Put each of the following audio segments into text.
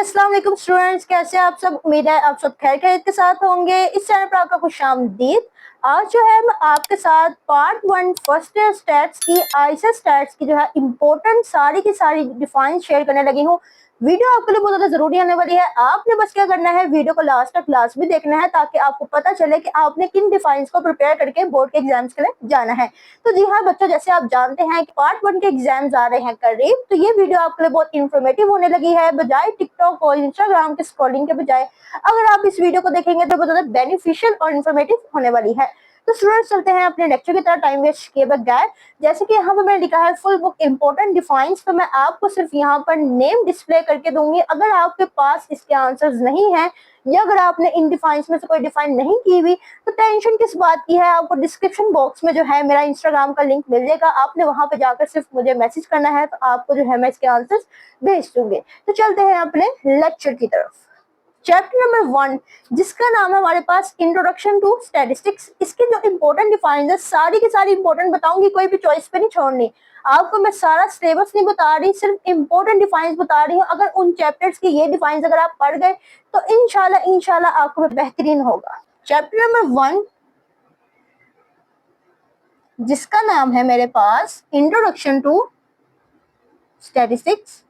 अस्सलाम वालेकुम स्टूडेंट्स, कैसे आप सब। उम्मीद है आप सब खैर खैरियत के साथ होंगे। इस चैनल पर आपका खुशामदीद। आज जो है मैं आपके साथ पार्ट 1 फर्स्ट ईयर स्टैट्स की आईसीएस स्टैट्स की जो है इंपॉर्टेंट सारी की सारी डिफाइन शेयर करने लगी हूँ। वीडियो आपके लिए बहुत ज्यादा जरूरी होने वाली है। आपने बस क्या करना है, वीडियो को लास्ट तक लास्ट भी देखना है ताकि आपको पता चले कि आपने किन डिफाइंस को प्रिपेयर करके बोर्ड के एग्जाम्स के लिए जाना है। तो जी हाँ बच्चों, जैसे आप जानते हैं कि पार्ट 1 के एग्जाम्स आ रहे हैं करीब, तो ये वीडियो आपके लिए बहुत इंफॉर्मेटिव होने लगी है। बजाय टिकटॉक और इंस्टाग्राम के स्क्रॉलिंग के बजाय अगर आप इस वीडियो को देखेंगे तो बहुत ज्यादा बेनिफिशियल और इन्फॉर्मेटिव होने वाली है। तो स्टूडेंट्स चलते हैं अपने लेक्चर की तरह टाइम वेस्ट किए बगैर। जैसे कि यहाँ पर मैंने लिखा है फुल बुक इंपॉर्टेंट डिफाइंस, तो मैं आपको सिर्फ यहाँ पर नेम डिस्प्ले करके दूंगी। अगर आपके पास इसके आंसर्स नहीं है या अगर आपने इन डिफाइंस में से कोई डिफाइन नहीं की हुई तो टेंशन किस बात की है। आपको डिस्क्रिप्शन बॉक्स में जो है मेरा इंस्टाग्राम का लिंक मिल जाएगा, आपने वहां पे जाकर सिर्फ मुझे मैसेज करना है, तो आपको जो है मैं इसके आंसर्स भेज दूंगी। तो चलते हैं अपने लेक्चर की तरफ। चैप्टर नंबर 1 जिसका नाम है हमारे पास इंट्रोडक्शन टू स्टैटिस्टिक्स। इसके जो इंपॉर्टेंट डिफाइंस है सारी की सारी इंपॉर्टेंट बताऊंगी, कोई भी चॉइस पे नहीं छोड़नी। आपको मैं सारा सिलेबस नहीं बता रही, सिर्फ इंपॉर्टेंट डिफाइंस बता रही हूँ। अगर उन चैप्टर्स की ये डिफाइंस अगर आप पढ़ गए तो इंशाल्लाह आपको बेहतरीन होगा। चैप्टर नंबर 1 जिसका नाम है मेरे पास इंट्रोडक्शन टू स्टैटिस्टिक्स।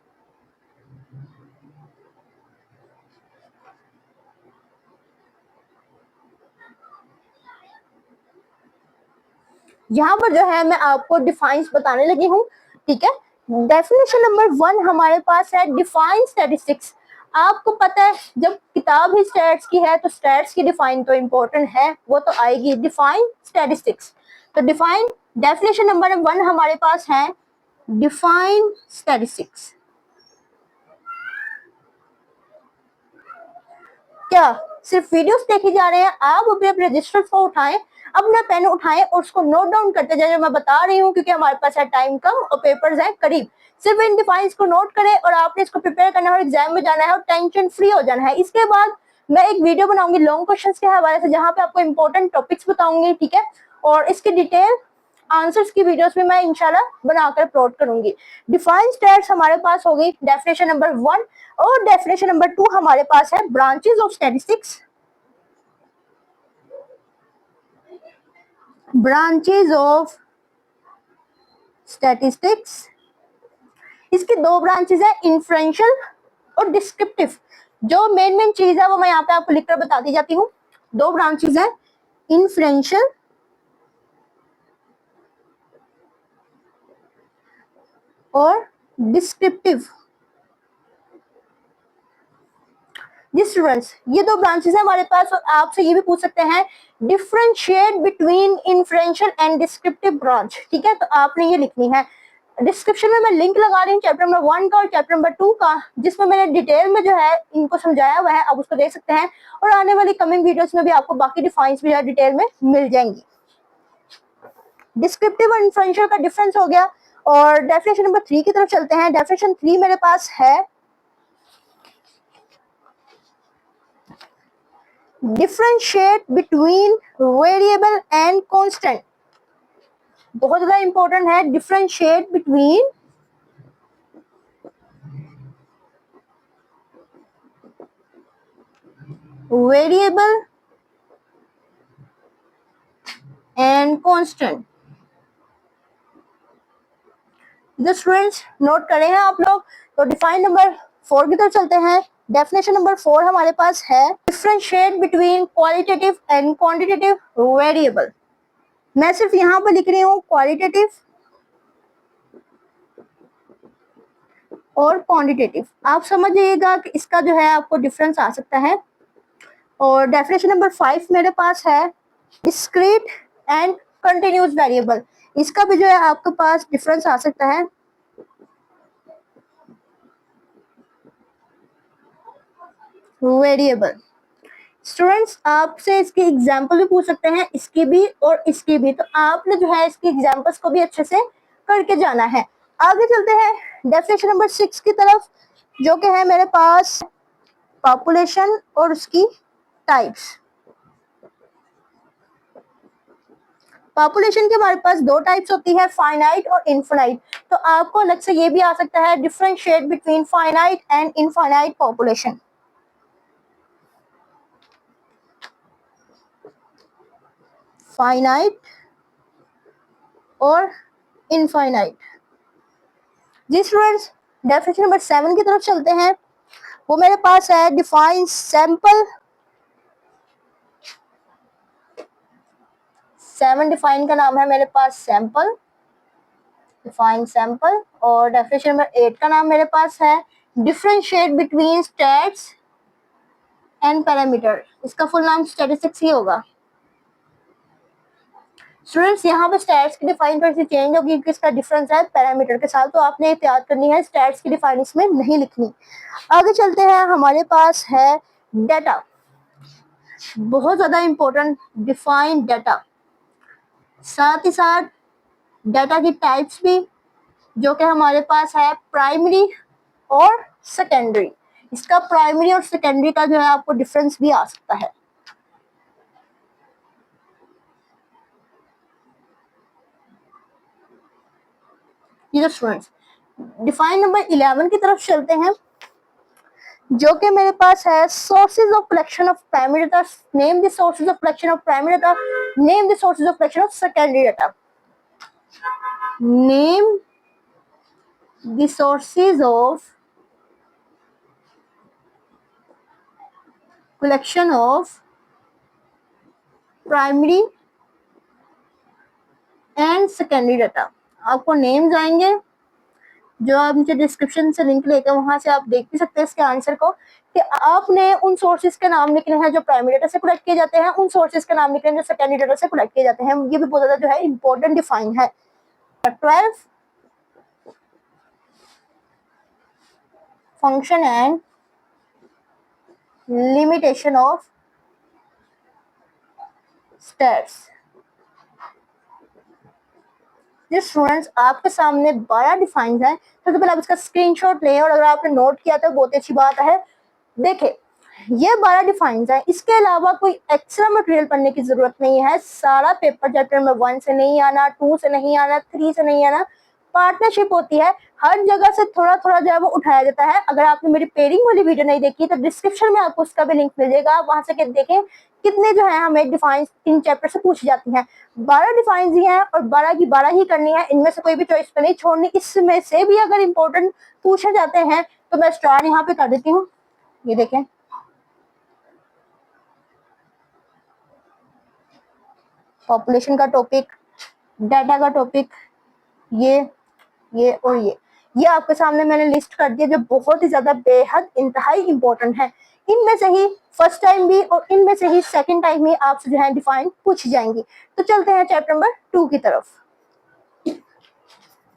यहाँ पर जो है मैं आपको डिफाइंस बताने लगी हूँ, ठीक है। डेफिनेशन नंबर 1 हमारे पास है डिफाइन स्टैटिस्टिक्स। आपको पता है जब किताब ही स्टैट्स की है तो स्टैट्स की डिफाइन तो इम्पोर्टेंट है, वो तो आएगी। डिफाइन स्टैटिस्टिक्स, तो डिफाइन डेफिनेशन नंबर 1 हमारे पास है डिफाइन स्टैटिस्टिक्स। क्या सिर्फ वीडियोस देखे जा रहे हैं? आप अपने अपने रजिस्टर्स को उठाएं, अपना पेन उठाएं और उसको नोट डाउन करते जाए। मैं बता रही हूँ क्योंकि हमारे पास है टाइम कम और पेपर्स हैं करीब। सिर्फ इन डिफाइंस को नोट करें और आपने इसको प्रिपेयर करना है और एग्जाम में जाना है और टेंशन फ्री हो जाना है। इसके बाद मैं एक वीडियो बनाऊंगी लॉन्ग क्वेश्चंस के हवाले से, जहां पे आपको इंपॉर्टेंट टॉपिक्स बताऊंगी, ठीक है। और इसकी डिटेल आंसर्स की वीडियोस भी मैं इंशाल्लाह बनाकर अपलोड करूंगी। डिफाइन स्टैट्स हमारे पास होगी डेफिनेशन नंबर 1 और डेफिनेशन नंबर 2 हमारे पास है branches of statistics. Branches of statistics, इसकी दो ब्रांचेस है, इन्फ्रेंशियल और डिस्क्रिप्टिव। जो मेन चीज है वो मैं यहाँ पे आपको लिखकर बताती जाती हूँ। दो ब्रांचेस है, इन्फ्रेंशियल और डिस्क्रिप्टिव। जी स्टूडेंट्स, ये दो ब्रांचेस है हमारे पास और आपसे ये भी पूछ सकते हैं differentiate between inferential and descriptive branch, ठीक है। तो आपने ये लिखनी है। डिस्क्रिप्शन में मैं लिंक लगा रही हूँ चैप्टर नंबर 1 का और चैप्टर नंबर 2 का, जिसमें मैंने डिटेल में जो है इनको समझाया हुआ है, आप उसको देख सकते हैं। और आने वाली कमिंग वीडियोस में भी आपको बाकी डिफाइंस भी डिटेल में मिल जाएंगी। डिस्क्रिप्टिव और इन्फ्रेंशियल का डिफरेंस हो गया और डेफिनेशन नंबर 3 की तरफ चलते हैं। डेफिनेशन 3 मेरे पास है differentiate between variable and constant. बहुत ज्यादा इंपॉर्टेंट है, differentiate between variable and constant. Students note करे हैं आप लोग। तो डिफाइन नंबर 4 की तरफ चलते हैं। डेफिनेशन नंबर 4 हमारे पास है differentiate between qualitative and quantitative variable. मैं सिर्फ यहाँ पर लिख रही हूँ क्वालिटेटिव और क्वांटिटेटिव। आप समझिएगा कि इसका जो है आपको डिफरेंस आ सकता है। और डेफिनेशन नंबर 5 मेरे पास है डिस्क्रीट एंड कंटिन्यूस वेरिएबल। इसका भी जो है आपके पास डिफरेंस आ सकता है। वेरिएबल स्टूडेंट्स आपसे इसकी एग्जांपल भी पूछ सकते हैं, इसकी भी और इसकी भी, तो आपने जो है इसकी एग्जांपल्स को भी अच्छे से करके जाना है। आगे चलते हैं डेफिनेशन नंबर 6 की तरफ, जो कि है मेरे पास पॉपुलेशन और उसकी टाइप्स। पॉपुलेशन के हमारे पास दो टाइप्स होती है, फाइनाइट और इनफाइनाइट। तो आपको अलग से ये भी आ सकता है, differentiate between finite and infinite population. Finite और इनफाइनाइट। जी स्टूडेंट्स, डेफिनेशन नंबर 7 की तरफ चलते हैं। वो मेरे पास है, डिफाइन सैंपल। 7 डिफाइन का नाम है मेरे पास सैंपल, डिफाइन सैंपल। और डेफिनेशन नंबर 8 का नाम मेरे पास है, differentiate between stats and parameter. इसका फुल नाम स्टैटिस्टिक्स ही होगा। स्टूडेंट्स, यहाँ पे स्टैट्स की डिफाइन थोड़ी सी चेंज होगी क्योंकि इसका डिफरेंस है पैरामीटर के साथ, तो आपने एहतियात करनी है, स्टैट्स की डिफाइन इसमें नहीं लिखनी। आगे चलते हैं, हमारे पास है डाटा, बहुत ज्यादा इंपॉर्टेंट, डिफाइन डाटा। साथ ही साथ डाटा की टाइप्स भी, जो कि हमारे पास है प्राइमरी और सेकेंडरी। इसका प्राइमरी और सेकेंडरी का जो है आपको डिफरेंस भी आ सकता है। ये स्टूडेंट्स, डिफाइन नंबर 11 की तरफ चलते हैं, जो कि मेरे पास है, sources of collection of primary data. Name the sources of collection of primary data, name the sources of collection of secondary data. Name the sources of collection of primary and secondary data. आपको names आएंगे, जो आप नीचे description से link लेकर वहां से आप देख भी सकते हैं इसके आंसर को, कि आपने उन सोर्सेज के नाम लिखने हैं जो प्राइमरी डाटा से कलेक्ट किए जाते हैं, उन सोर्सेज के नाम लिखने हैं जो सेकेंडरी डाटा से कलेक्ट किए जाते हैं। ये भी बहुत ज्यादा जो है इंपॉर्टेंट डिफाइन है। 12 function and limitation of stats. जी स्टूडेंट्स, आपके सामने 12 डिफाइन है। सबसे पहले आप इसका स्क्रीनशॉट लें, और अगर आपने नोट किया तो बहुत अच्छी बात है। देखें, ये 12 डिफाइन है, इसके अलावा कोई एक्स्ट्रा मटेरियल पढ़ने की जरूरत नहीं है। सारा पेपर चैप्टर नंबर 1 से नहीं आना, 2 से नहीं आना, 3 से नहीं आना, पार्टनरशिप होती है, हर जगह से थोड़ा थोड़ा जो है वो उठाया जाता है। अगर आपने मेरी पेयरिंग वाली वीडियो नहीं देखी तो डिस्क्रिप्शन में आपको उसका भी लिंक मिल जाएगा, आप वहां से देखें कितने जो है हमें डिफाइन इन चैप्टर से पूछी जाती हैं। 12 डिफाइन ही हैं और 12 की 12 ही करनी है, इनमें से कोई भी चॉइस पे नहीं छोड़नी। इसमें से भी अगर इंपॉर्टेंट पूछे जाते हैं तो मैं स्टार यहाँ पे कर देती हूँ। ये देखें, पॉपुलेशन का टॉपिक, डाटा का टॉपिक, ये और ये आपके सामने मैंने लिस्ट कर दिया, जो बहुत ही ज्यादा बेहद इंतहाई इंपॉर्टेंट है। इनमें से ही फर्स्ट टाइम भी और इनमें से ही सेकंड टाइम भी आपसे जो है डिफाइन पूछी जाएंगी। तो चलते हैं चैप्टर नंबर 2 की तरफ।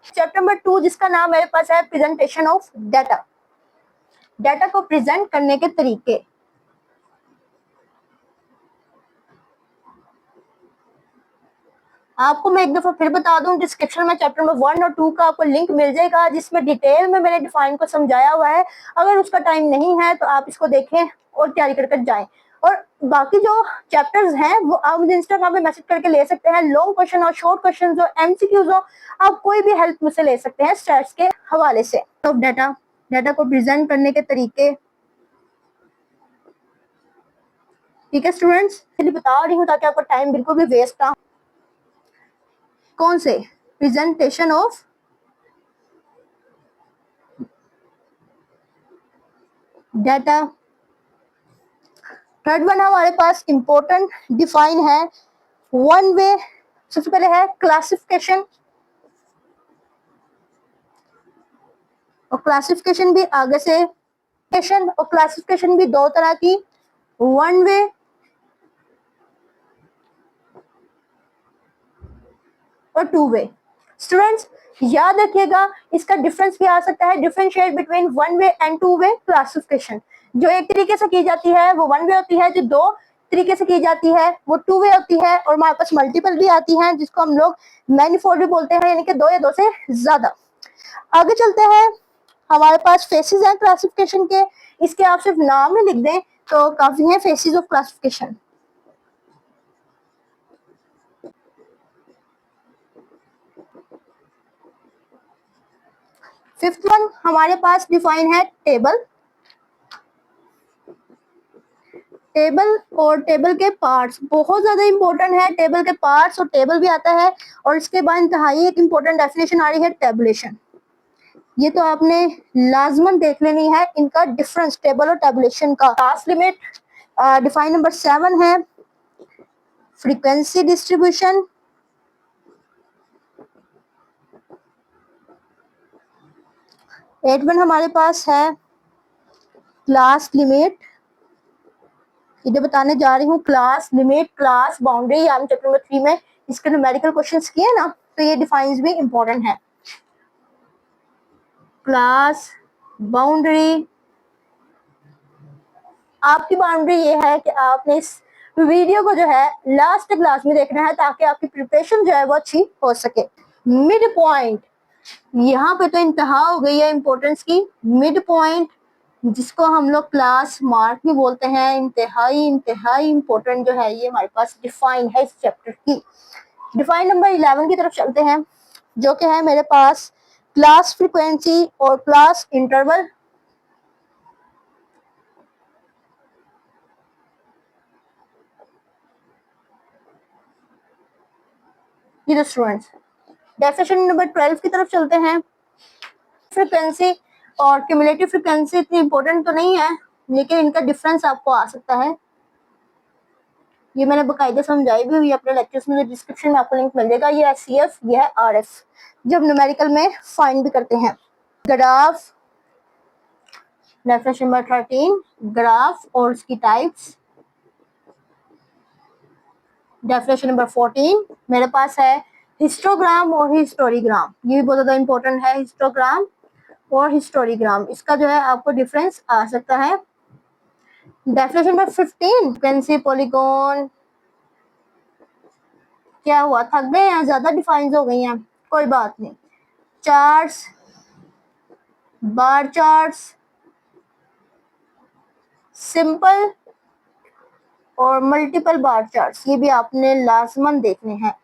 चैप्टर नंबर 2, जिसका नाम मेरे पास है, प्रेजेंटेशन ऑफ डाटा। डाटा को प्रेजेंट करने के तरीके। आपको मैं एक दफा फिर बता दूं, डिस्क्रिप्शन में चैप्टर नंबर 1 और 2 का आपको लिंक मिल जाएगा, जिसमें डिटेल में मैंने डिफाइन को समझाया हुआ है। अगर उसका टाइम नहीं है तो आप इसको देखें और तैयारी कर जाएं। और बाकी जो चैप्टर्स हैं वो आप मुझे इंस्टाग्राम पे मैसेज करके ले सकते हैं। लॉन्ग क्वेश्चन और शॉर्ट क्वेश्चन जो एमसीक्यूज हो, आप कोई भी हेल्प मुझसे ले सकते हैं स्टैट्स के हवाले से। तो डाटा को प्रेजेंट करने के तरीके, ठीक है स्टूडेंट्स, बता रही हूँ ताकि आपका टाइम बिल्कुल भी वेस्ट ना। कौन से? Presentation of data. Third one हमारे पास इंपॉर्टेंट डिफाइन है, वन वे। सबसे पहले है क्लासिफिकेशन, और क्लासिफिकेशन भी आगे से, और क्लासिफिकेशन भी दो तरह की, वन वे और टू वे। स्टूडेंट्स याद रखिएगा, इसका डिफरेंस भी आ सकता है, differentiate between one way and two way classification. जो एक तरीके से की जाती है वो वन वे होती है, जो दो तरीके से की जाती है वो टू वे होती है, और हमारे पास मल्टीपल भी आती हैं जिसको हम लोग मैनिफोल्ड भी बोलते हैं, यानी कि दो या दो से ज्यादा। आगे चलते हैं, हमारे पास फेसेस हैं क्लासिफिकेशन के, इसके आप सिर्फ नाम ही लिख दें तो काफी है, faces of classification. Fifth one हमारे पास डिफाइन है टेबल। टेबल और टेबल के पार्ट्स बहुत ज्यादा इंपॉर्टेंट है। टेबल के पार्ट्स और टेबल भी आता है। और इसके बाद इंतहाई एक इंपॉर्टेंट डेफिनेशन आ रही है टेबुलेशन। ये तो आपने लाजमन देख लेनी है इनका डिफरेंस टेबल और टेबुलेशन का। क्लास लिमिट डिफाइन नंबर 7 है फ्रीक्वेंसी डिस्ट्रीब्यूशन। 8 हमारे पास है क्लास लिमिट। इधर बताने जा रही हूँ क्लास लिमिट, क्लास बाउंड्री। हम चैप्टर नंबर 3 में इसके न्यूमेरिकल क्वेश्चंस किए ना, तो ये डिफाइंस भी इंपॉर्टेंट है। क्लास बाउंड्री, आपकी बाउंड्री ये है कि आपने इस वीडियो को जो है लास्ट क्लास में देखना है ताकि आपकी प्रिपरेशन जो है वो अच्छी हो सके। मिड पॉइंट, यहाँ पे तो इंतहा हो गई है इंपॉर्टेंस की। मिड पॉइंट जिसको हम लोग क्लास मार्क भी बोलते हैं, इंतहाई इंतहाई इंपॉर्टेंट जो है ये हमारे पास डिफाइन है इस चैप्टर की। डिफाइन नंबर 11 की तरफ चलते हैं जो कि है मेरे पास क्लास फ्रीक्वेंसी और क्लास इंटरवल। ये स्टूडेंट्स डेफिनेशन नंबर 12 की तरफ चलते हैं। फ्रीक्वेंसी और क्यूमुलेटिव फ्रीक्वेंसी इतनी इंपॉर्टेंट तो नहीं है, लेकिन इनका डिफरेंस आपको आ सकता है। ये मैंने बकायदा समझाई भी हुई अपने लेक्चर्स में, डिस्क्रिप्शन में आपको लिंक मिल जाएगा। ये SCF, ये है RF, जब न्यूमेरिकल में फाइंड भी करते हैं। ग्राफ डेफिनेशन नंबर 13, ग्राफ और उसकी टाइप्स। डेफिनेशन नंबर 14 मेरे पास है हिस्टोग्राम और हिस्टोरीग्राम। ये भी बहुत ज्यादा इंपॉर्टेंट है, हिस्टोग्राम और हिस्टोरीग्राम। इसका जो है आपको डिफरेंस आ सकता है। Definition number 15 frequency polygon. क्या हुआ, थक गए हैं, ज्यादा डिफाइंस हो गई हैं, कोई बात नहीं। चार्ट्स, बार चार्ट्स, सिंपल और मल्टीपल बार चार्ट्स, ये भी आपने लाजमन देखने हैं।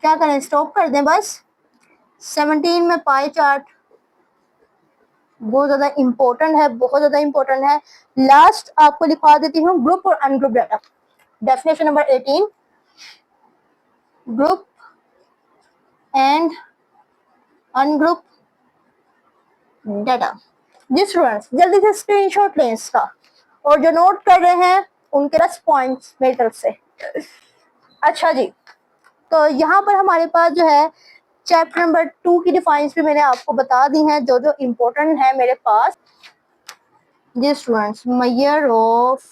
क्या करें, स्टॉप कर दें बस। 17 में पाई चार्ट बहुत ज्यादा इंपॉर्टेंट है, बहुत ज्यादा इंपॉर्टेंट है। लास्ट आपको लिखवा देती हूँ ग्रुप और ungroup data. Definition number 18, group and ungroup data. जी स्टूडेंट्स जल्दी से स्क्रीनशॉट लें इसका, और जो नोट कर रहे हैं उनके रस पॉइंट्स मेरी तरफ से। अच्छा जी, तो यहाँ पर हमारे पास जो है चैप्टर नंबर 2 की डिफाइंस भी मैंने आपको बता दी हैं जो जो इम्पोर्टेंट है मेरे पास। जी स्टूडेंट्स, मेजर ऑफ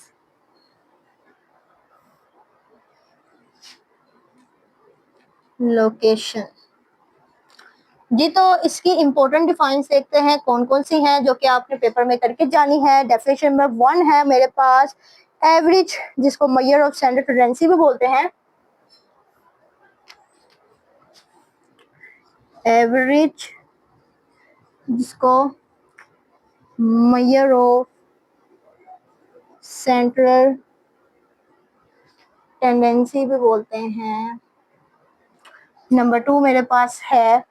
लोकेशन। जी तो इसकी इम्पोर्टेंट डिफाइंस देखते हैं कौन कौन सी हैं जो कि आपने पेपर में करके जानी है। डेफिनेशन नंबर 1 है मेरे पास एवरेज, जिसको मेजर ऑफ स्टैंडर्ड टेंडेंसी भी बोलते हैं। एवरेज जिसको मेजर ऑफ सेंट्रल टेंडेंसी भी बोलते हैं। नंबर 2 मेरे पास है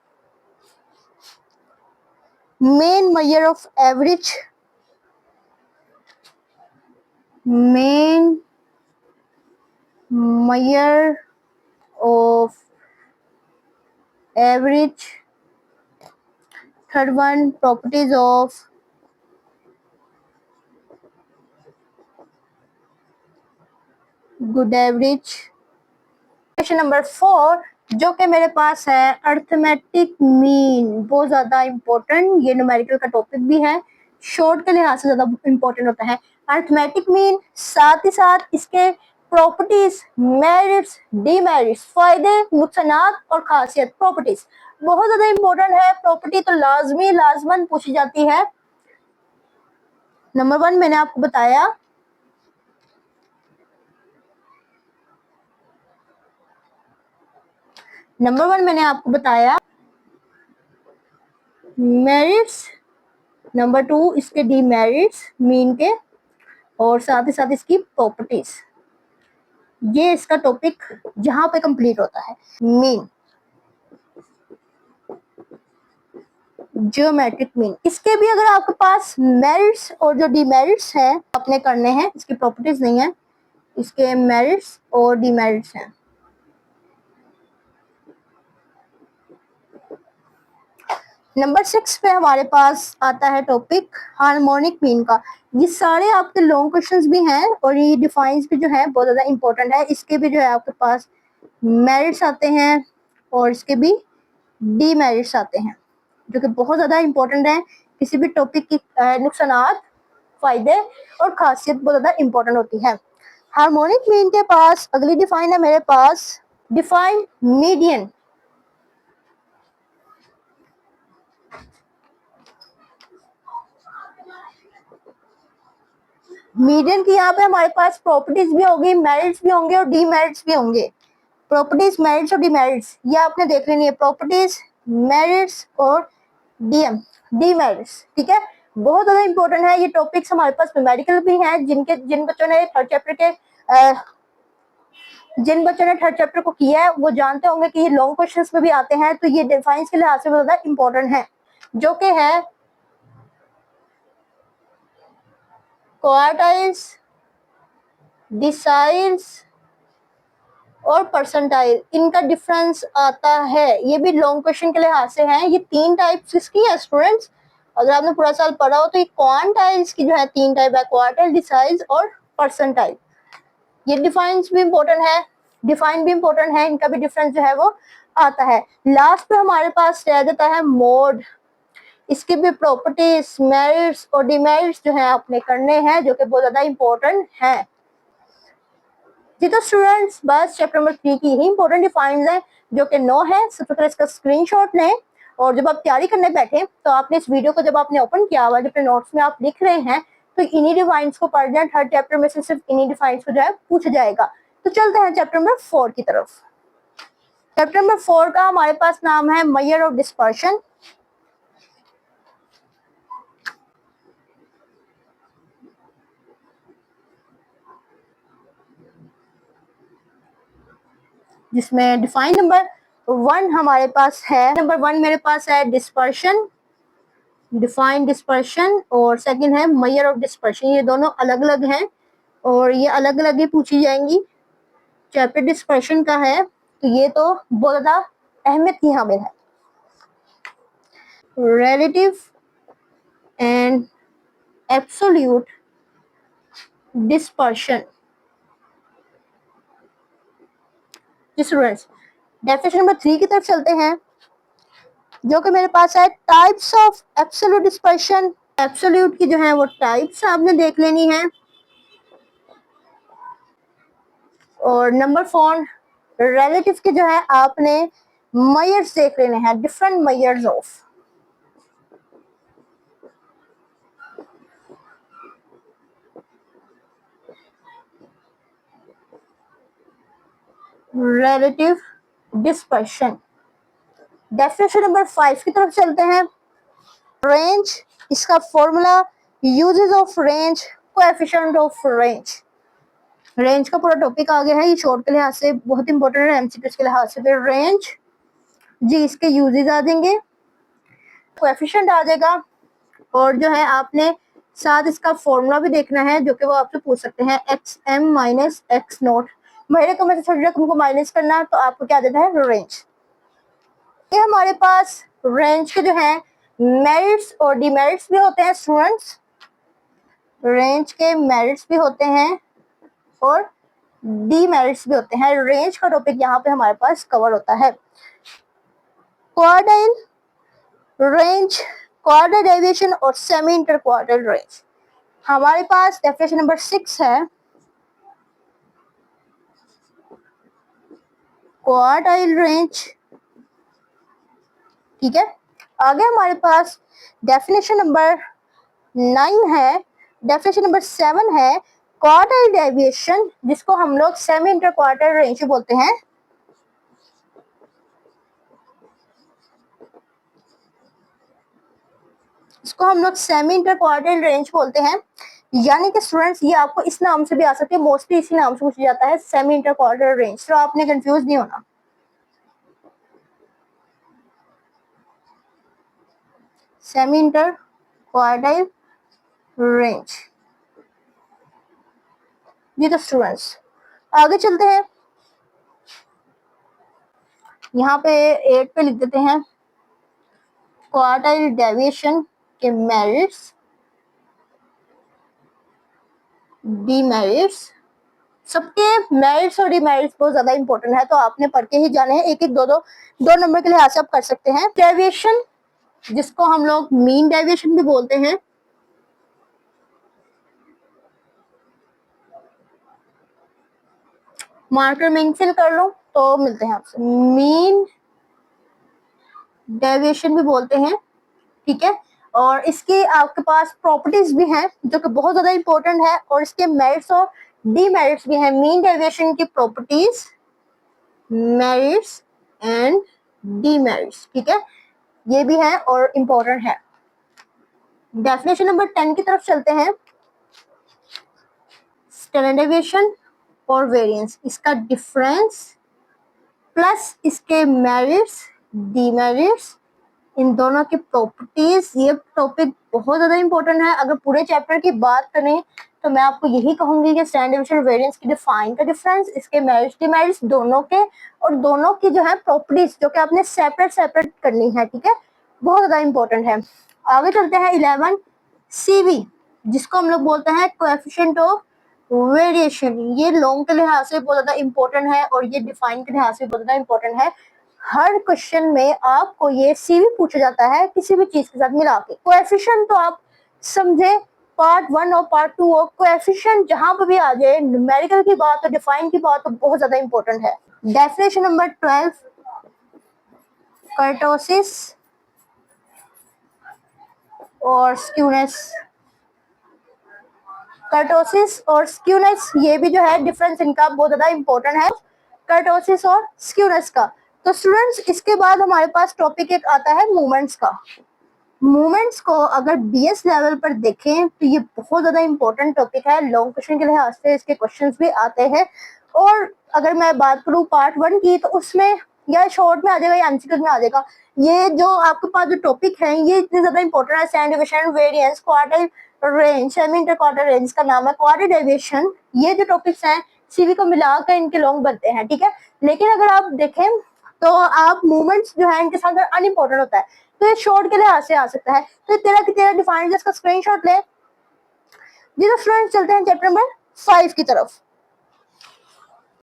main measure of average, main measure of average. Third one properties of good average. Question number 4 जो कि मेरे पास है अर्थमेटिक मीन, बहुत ज्यादा इंपॉर्टेंट, ये न्यूमेरिकल का टॉपिक भी है, शॉर्ट के लिहाज से ज्यादा इंपॉर्टेंट होता है अर्थमेटिक मीन। साथ ही साथ इसके प्रॉपर्टीज, मेरिट्स, डीमेरिट्स, फायदे, नुकसानात और खासियत। प्रॉपर्टीज बहुत ज्यादा इंपॉर्टेंट है, प्रॉपर्टी तो लाजमी लाजमन पूछी जाती है। नंबर 1 मैंने आपको बताया, नंबर 1 मैंने आपको बताया मेरिट्स, नंबर 2 इसके डीमेरिट्स मीन के, और साथ ही साथ इसकी प्रॉपर्टीज। ये इसका टॉपिक जहां पे कंप्लीट होता है। मीन, जियोमेट्रिक मीन, इसके भी अगर आपके पास मेरिट्स और जो डिमेरिट्स हैं अपने करने हैं, इसकी प्रॉपर्टीज नहीं है, इसके मेरिट्स और डिमेरिट्स हैं। नंबर 6 पे हमारे पास आता है टॉपिक हार्मोनिक मीन का। ये सारे आपके लॉन्ग क्वेश्चंस भी हैं और ये डिफाइंस भी जो है बहुत ज्यादा इंपॉर्टेंट है। इसके भी जो है आपके पास मेरिट्स आते हैं और इसके भी डीमेरिट्स आते हैं, जो कि बहुत ज्यादा इंपॉर्टेंट है। किसी भी टॉपिक की नुकसानात, फायदे और खासियत बहुत ज्यादा इंपॉर्टेंट होती है। हार्मोनिक मीन के पास अगली डिफाइन है मेरे पास डिफाइन मीडियन। मीडियन की यहाँ पे हमारे पास प्रॉपर्टीज भी होगी, मेरिट्स भी होंगे और डीमेरिट्स भी होंगे। प्रॉपर्टीज, मेरिट्स और डीमेरिट्स ये आपने देख लेनी है, प्रॉपर्टीज, मेरिट्स और डीमेरिट्स, ठीक है। बहुत ज्यादा इंपॉर्टेंट है ये टॉपिक्स। हमारे पास मेडिकल भी हैं, जिन बच्चों ने थर्ड चैप्टर के जिन बच्चों ने थर्ड चैप्टर को किया है वो जानते होंगे कि ये लॉन्ग क्वेश्चंस में भी आते हैं, तो ये डिफाइंस के लिहाज से बहुत ज्यादा इंपॉर्टेंट है, जो कि है क्वार्टाइल्स, डिसाइल्स और परसेंटाइल। इनका डिफरेंस आता है, ये भी लॉन्ग क्वेश्चन के लिहाज से है। ये 3 टाइप्स किसकी है स्टूडेंट्स, अगर आपने पूरा साल पढ़ा हो तो ये क्वांटाइल्स की जो है 3 टाइप है, क्वार्टाइल, डिसाइल्स और परसेंटाइल। ये डिफाइंस भी इंपॉर्टेंट है, डिफाइन भी इंपॉर्टेंट है, इनका भी डिफरेंस जो है वो आता है। लास्ट पे हमारे पास रह जाता है मोड। इसकी भी प्रॉपर्टीज, मेरिट्स और डिमेरिट्स जो है आपने करने हैं, जो कि बहुत ज्यादा इंपॉर्टेंट है। जी तो स्टूडेंट्स, बस चैप्टर नंबर 3 की ही इंपॉर्टेंट डिफाइंस है, जो कि 9 है। सबसे पहले इसका स्क्रीनशॉट लें और जब आप तैयारी करने बैठे तो आपने इस वीडियो को जब आपने ओपन किया हुआ, जब अपने नोट्स में आप लिख रहे हैं, तो इन्हीं डिफाइंस को पढ़ जाए। थर्ड चैप्टर में से सिर्फ इन्हीं डिफाइंस को जो है पूछा जाएगा। तो चलते हैं चैप्टर नंबर 4 की तरफ। चैप्टर नंबर 4 का हमारे पास नाम है मेजर ऑफ डिस्पर्शन। जिसमें डिफाइन नंबर 1 हमारे पास है। नंबर 1 मेरे पास है डिस्पर्शन, डिफाइन डिस्पर्शन, और सेकंड है मेजर ऑफ डिस्पर्शन। ये दोनों अलग अलग हैं और ये अलग अलग ही पूछी जाएंगी। चैप्टर डिस्पर्शन का है तो ये तो बहुत ज्यादा अहमियत की हामिल है। Relative and absolute dispersion. Students, definition number 3 की तरफ चलते हैं, जो कि मेरे पास है types of absolute dispersion. Absolute की जो है वो टाइप्स आपने देख लेनी है। और नंबर 4 रिलेटिव के जो है आपने मेजर्स देख लेने हैं, different measures of. Relative dispersion. Definition number 5 की तरफ चलते हैं। रेंज, इसका formula, uses of range, coefficient of range. Range का पूरा टॉपिक आ गया है, ये शॉर्ट के लिहाज से बहुत इंपॉर्टेंट है, एमसीक्यूज के लिहाज से। फिर रेंज जी, इसके यूजेस आ जाएंगे, कोएफिशिएंट आ जाएगा, और जो है आपने साथ इसका फॉर्मूला भी देखना है, जो कि वो आपसे पूछ सकते हैं, x m minus x naught. बड़े रकम में से छोटी रकम को माइनस करना, तो आपको क्या देता है, रेंज। ये हमारे पास रेंज के जो है मेरिट्स और डिमेरिट्स भी होते हैं स्टूडेंट्स। रेंज के मेरिट्स भी होते हैं और डीमेरिट्स भी होते हैं। रेंज का टॉपिक यहाँ पे हमारे पास कवर होता है। क्वार्टाइल रेंज, क्वार्टर डेविएशन और सेमी इंटर क्वार्टर रेंज। हमारे पास डेफिनेशन नंबर 6 है क्वार्टाइल रेंज, ठीक है। आगे हमारे पास डेफिनेशन नंबर 9 है, डेफिनेशन नंबर 7 है क्वार्टर डेविएशन, जिसको हम लोग सेमी इंटर क्वार्टर रेंज बोलते हैं। इसको हम लोग सेमी इंटर क्वार्टर रेंज बोलते हैं। यानी कि स्टूडेंट्स ये आपको इस नाम से भी आ सकते हैं, मोस्टली इसी नाम से पूछा जाता है, सेमी इंटरक्वार्टर रेंज। तो आपने कंफ्यूज नहीं होना। Semi interquartile range. जी तो स्टूडेंट्स आगे चलते हैं, यहाँ पे 8 पे लिख देते हैं क्वार्टाइल डेविएशन के मेरिट्स, डीमेरिट्स। सबके मेरिट्स और डीमेरिट्स बहुत ज्यादा इंपॉर्टेंट है, तो आपने पढ़ के ही जाने हैं। एक एक दो नंबर के लिहाज से आप कर सकते हैं। डेविएशन जिसको हम लोग मीन डेविएशन भी बोलते हैं, मार्कर में फिल कर लो तो मिलते हैं आपसे। मीन डेविएशन भी बोलते हैं, ठीक है। और इसकी आपके पास प्रॉपर्टीज भी हैं जो कि बहुत ज्यादा इंपॉर्टेंट है, और इसके मेरिट्स और डीमेरिट्स भी हैं। मीन डेविएशन की प्रॉपर्टीज, मेरिट्स एंड डीमेरिट्स, ठीक है, ये भी है और इम्पोर्टेंट है। डेफिनेशन नंबर 10 की तरफ चलते हैं। स्टैंडर्ड डेविएशन और वेरिएंस, इसका डिफरेंस प्लस इसके मेरिट्स, डीमेरिट्स, इन दोनों की प्रॉपर्टीज। ये टॉपिक बहुत ज्यादा इंपॉर्टेंट है। अगर पूरे चैप्टर की बात करें तो मैं आपको यही कहूंगी कि स्टैंडर्ड डेविएशन वेरिएंस की डिफाइन का डिफरेंस, इसके मेरिट्स डीमेरिट्स दोनों के, और दोनों की जो है प्रॉपर्टीज जो कि आपने सेपरेट करनी है, ठीक है, बहुत ज्यादा इंपॉर्टेंट है। आगे चलते हैं 11 सीवी, जिसको हम लोग बोलते हैं कोएफिशिएंट ऑफ वेरिएशन। ये लॉन्ग के लिहाज से बहुत ज्यादा इंपॉर्टेंट है और ये डिफाइन के लिहाज से बहुत ज्यादा इंपॉर्टेंट है। हर क्वेश्चन में आपको ये सीवी पूछा जाता है किसी भी चीज के साथ मिला के। कोएफिशिएंट तो आप समझे पार्ट 1 और पार्ट 2 और कोएफिशिएंट जहां पर भी आ जाए, न्यूमेरिकल की बात और डिफाइन की बात तो बहुत ज्यादा इंपॉर्टेंट है। डेफिनेशन नंबर 12, कर्टोसिस और स्क्यूनेस। कर्टोसिस और स्क्यूनेस, ये भी जो है डिफरेंस इनका बहुत ज्यादा इंपॉर्टेंट है, कर्टोसिस और स्क्यूनेस का। तो स्टूडेंट्स इसके बाद हमारे पास टॉपिक एक आता है मूवमेंट्स का। मूवमेंट्स को अगर बीएस लेवल पर देखें तो ये बहुत ज्यादा इंपॉर्टेंट टॉपिक है। लॉन्ग क्वेश्चन के लिहाज से इसके क्वेश्चंस भी आते हैं, और अगर मैं बात करूं पार्ट 1 की तो उसमें या शॉर्ट में आ जाएगा या एमसीक्यू में आ जाएगा। ये जो आपके पास जो टॉपिक है ये इतने ज्यादा इंपॉर्टेंट है। Standard deviation, variance, quartile range, semi interquartile range का नाम है क्वार्टाइल डेविएशन। ये जो टॉपिक्स हैं सीवी को मिलाकर इनके लॉन्ग बनते हैं, ठीक है। लेकिन अगर आप देखें तो आप मूवमेंट्स जो है इनके साथ अनइम्पोर्टेंट होता है, तो ये शॉर्ट के लिहाज से आ सकता है। तो 13 की 13 डिफाइंड, इसका स्क्रीनशॉट ले। जी तो स्टूडेंट्स चलते हैं चैप्टर नंबर 5 की तरफ।